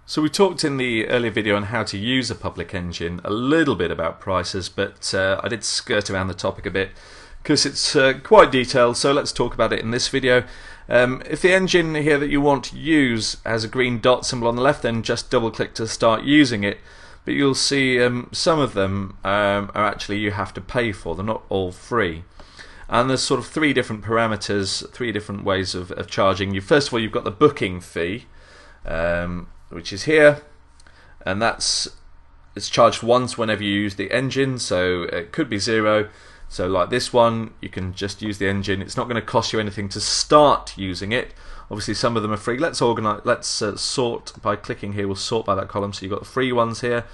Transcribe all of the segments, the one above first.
So we talked in the earlier video on how to use a public engine, a little bit about prices, but I did skirt around the topic a bit because it's quite detailed, so let's talk about it in this video. If the engine here that you want to use has a green dot symbol on the left, then just double click to start using it. But you'll see some of them are actually you have to pay for, they're not all free. And there's sort of three different parameters, three different ways of charging you. First of all, you've got the booking fee, which is here, and it's charged once whenever you use the engine, so it could be zero. So like this one, you can just use the engine. It's not going to cost you anything to start using it. Obviously some of them are free. Let's sort by clicking here. We'll sort by that column. So you've got the free ones here,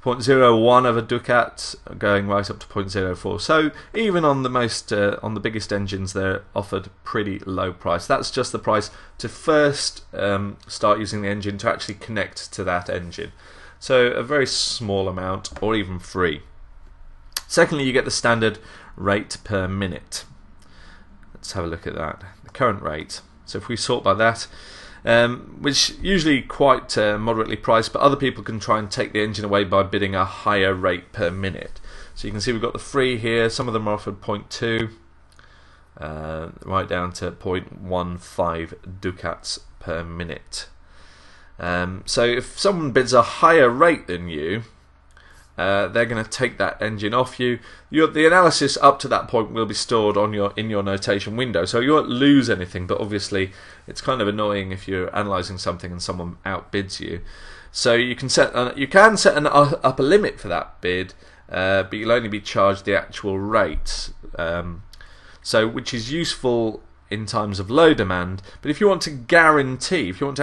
0.01 of a ducat going right up to 0.04. So even on the most on the biggest engines, they're offered pretty low price. That's just the price to first start using the engine, to actually connect to that engine. So a very small amount, or even free. Secondly, you get the standard rate per minute. Let's have a look at that, the current rate. So if we sort by that, which usually quite moderately priced, but other people can try and take the engine away by bidding a higher rate per minute. So you can see we've got the free here. Some of them are offered 0.2 right down to 0.15 ducats per minute. So if someone bids a higher rate than you, they're going to take that engine off you. The analysis up to that point will be stored on in your notation window, so you won't lose anything. But obviously, it's kind of annoying if you're analysing something and someone outbids you. So you can set an upper limit for that bid, but you'll only be charged the actual rate. Which is useful in times of low demand. But if you want to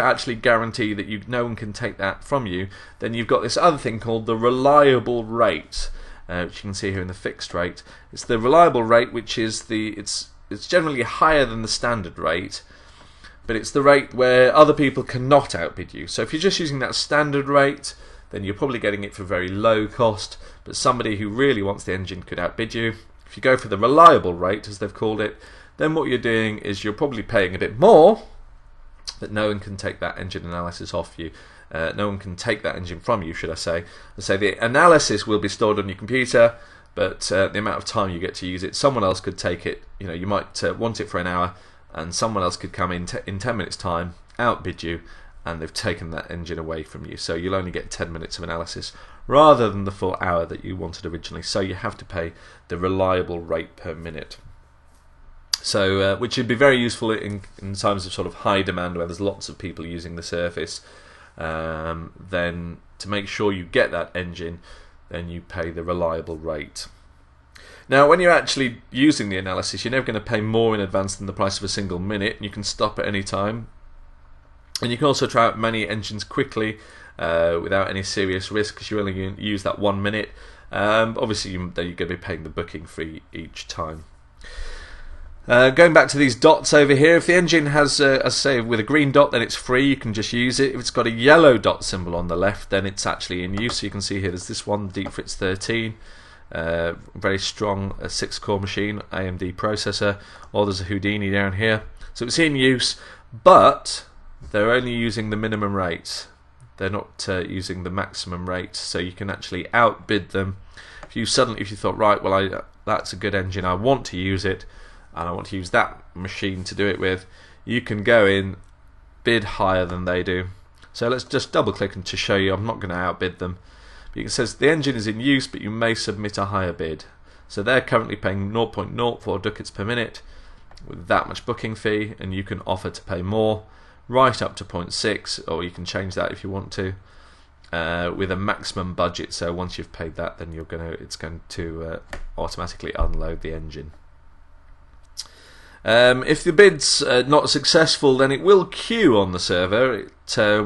actually guarantee that no one can take that from you, then you've got this other thing called the reliable rate, which you can see here in the fixed rate. It's the reliable rate, which is it's generally higher than the standard rate, but it's the rate where other people cannot outbid you. So if you're just using that standard rate, then you're probably getting it for very low cost, but somebody who really wants the engine could outbid you. If you go for the reliable rate, as they've called it, then what you're doing is you're probably paying a bit more, but no one can take that engine analysis off you. No one can take that engine from you, should I say. So the analysis will be stored on your computer, but the amount of time you get to use it, someone else could take it. You might want it for an hour, and someone else could come in 10 minutes time, outbid you, and they've taken that engine away from you. So you'll only get 10 minutes of analysis rather than the full hour that you wanted originally. So you have to pay the reliable rate per minute. So, which would be very useful in times of sort of high demand where there's lots of people using the service. Then to make sure you get that engine, then you pay the reliable rate. Now, when you're actually using the analysis, you're never going to pay more in advance than the price of a single minute. You can stop at any time, and you can also try out many engines quickly without any serious risk, because you're only going to use that 1 minute. Obviously, you're going to be paying the booking fee each time. Going back to these dots over here, if the engine has, as I say, with a green dot, then it's free, you can just use it. If it's got a yellow dot symbol on the left, then it's actually in use. So you can see here there's this one, Deep Fritz 13, very strong 6-core machine, AMD processor, or there's a Houdini down here. So it's in use, but they're only using the minimum rate. They're not using the maximum rate, so you can actually outbid them. If you thought, right, well, that's a good engine, I want to use it, and I want to use that machine to do it with, you can go in, bid higher than they do. So let's just double click and to show you I'm not going to outbid them. But it says the engine is in use, but you may submit a higher bid. So they're currently paying 0.04 ducats per minute with that much booking fee, and you can offer to pay more, right up to 0.6, or you can change that if you want to, with a maximum budget. So once you've paid that, then it's going to automatically unload the engine. If the bid's not successful, then it will queue on the server,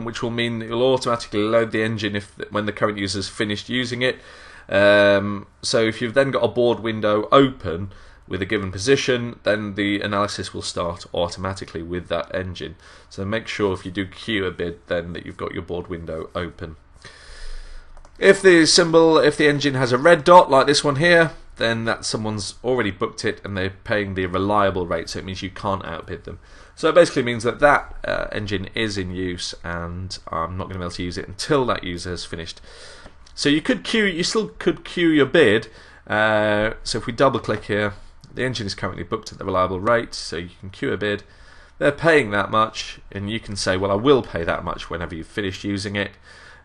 which will mean it will automatically load the engine when the current user's finished using it. So if you've then got a board window open with a given position, then the analysis will start automatically with that engine. So make sure if you do queue a bid, then that you've got your board window open. If the engine has a red dot like this one here, then that someone's already booked it and they're paying the reliable rate, so it means you can't outbid them. So it basically means that that engine is in use, and I'm not going to be able to use it until that user has finished. So you still could queue your bid. So if we double click here, the engine is currently booked at the reliable rate, so you can queue a bid. They're paying that much, and you can say, well, I will pay that much whenever you've finished using it,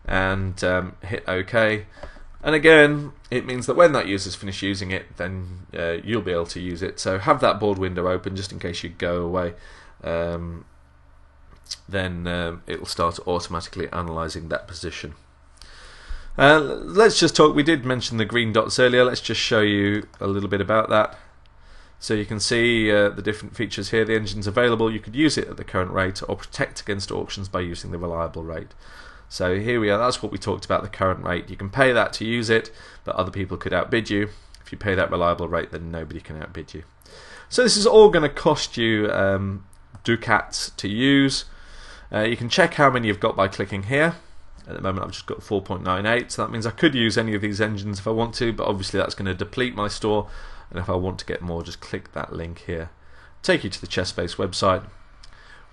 and hit OK. And again, it means that when that user's finished using it, then you'll be able to use it. So have that board window open just in case you go away. Then it will start automatically analysing that position. Let's just talk. We did mention the green dots earlier. Let's just show you a little bit about that. So you can see the different features here. The engine's available. You could use it at the current rate or protect against auctions by using the reliable rate. So here we are. That's what we talked about, the current rate. You can pay that to use it, but other people could outbid you. If you pay that reliable rate, then nobody can outbid you. So this is all going to cost you ducats to use. You can check how many you've got by clicking here. At the moment I've just got 4.98, so that means I could use any of these engines if I want to, but obviously that's going to deplete my store, and if I want to get more, just click that link here. Take you to the ChessBase website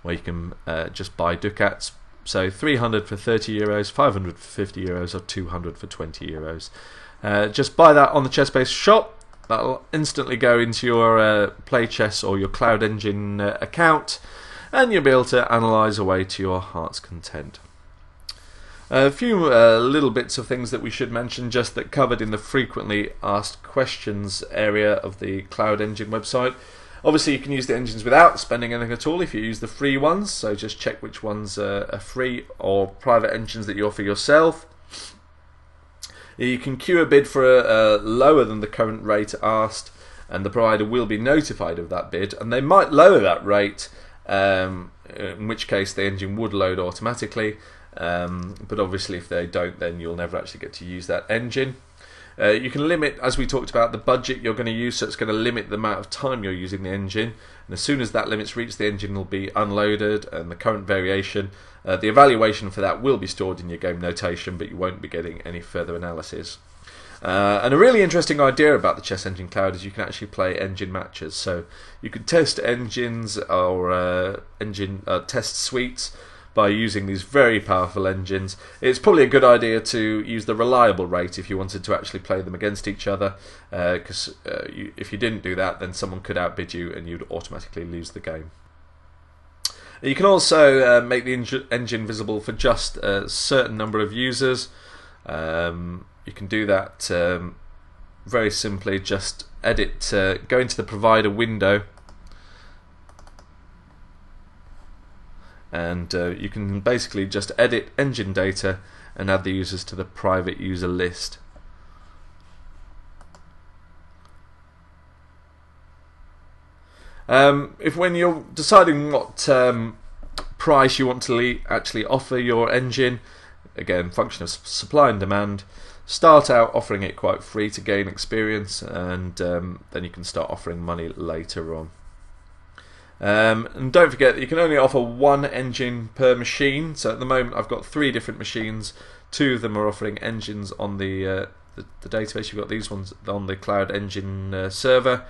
where you can just buy ducats. So 300 for 30 euros, 500 for 50 euros, or 200 for 20 euros. Just buy that on the ChessBase shop. That'll instantly go into your Play Chess or your Cloud Engine account, and you'll be able to analyse away to your heart's content. A few little bits of things that we should mention, just that covered in the frequently asked questions area of the Cloud Engine website. Obviously you can use the engines without spending anything at all if you use the free ones, so just check which ones are free or private engines that you offer yourself. You can queue a bid for lower than the current rate asked, and the provider will be notified of that bid, and they might lower that rate, in which case the engine would load automatically, but obviously if they don't, then you'll never actually get to use that engine. You can limit, as we talked about, the budget you're going to use, so it's going to limit the amount of time you're using the engine, and as soon as that limit's reached, the engine will be unloaded, and the current variation, the evaluation for that will be stored in your game notation, but you won't be getting any further analysis. And a really interesting idea about the Chess Engine Cloud is you can actually play engine matches, so you can test engines or test suites by using these very powerful engines. It's probably a good idea to use the reliable rate if you wanted to actually play them against each other, because if you didn't do that, then someone could outbid you and you'd automatically lose the game. You can also make the engine visible for just a certain number of users. You can do that very simply. Just edit, go into the provider window, and you can basically just edit engine data and add the users to the private user list. If when you're deciding what price you want to actually offer your engine, again, function of supply and demand, start out offering it quite free to gain experience, and then you can start offering money later on. And don't forget that you can only offer one engine per machine. So at the moment I've got 3 different machines. 2 of them are offering engines on the database. You've got these ones on the Cloud Engine server.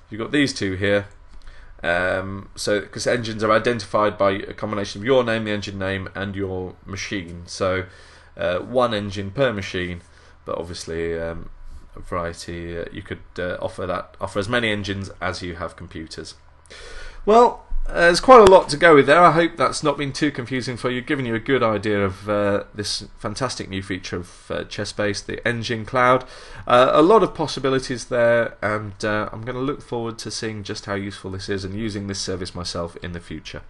You've got these 2 here. So because engines are identified by a combination of your name, the engine name, and your machine. So one engine per machine, but obviously a variety. You could offer as many engines as you have computers. Well, there's quite a lot to go with there. I hope that's not been too confusing for you, giving you a good idea of this fantastic new feature of ChessBase, the Engine Cloud. A lot of possibilities there, and I'm going to look forward to seeing just how useful this is and using this service myself in the future.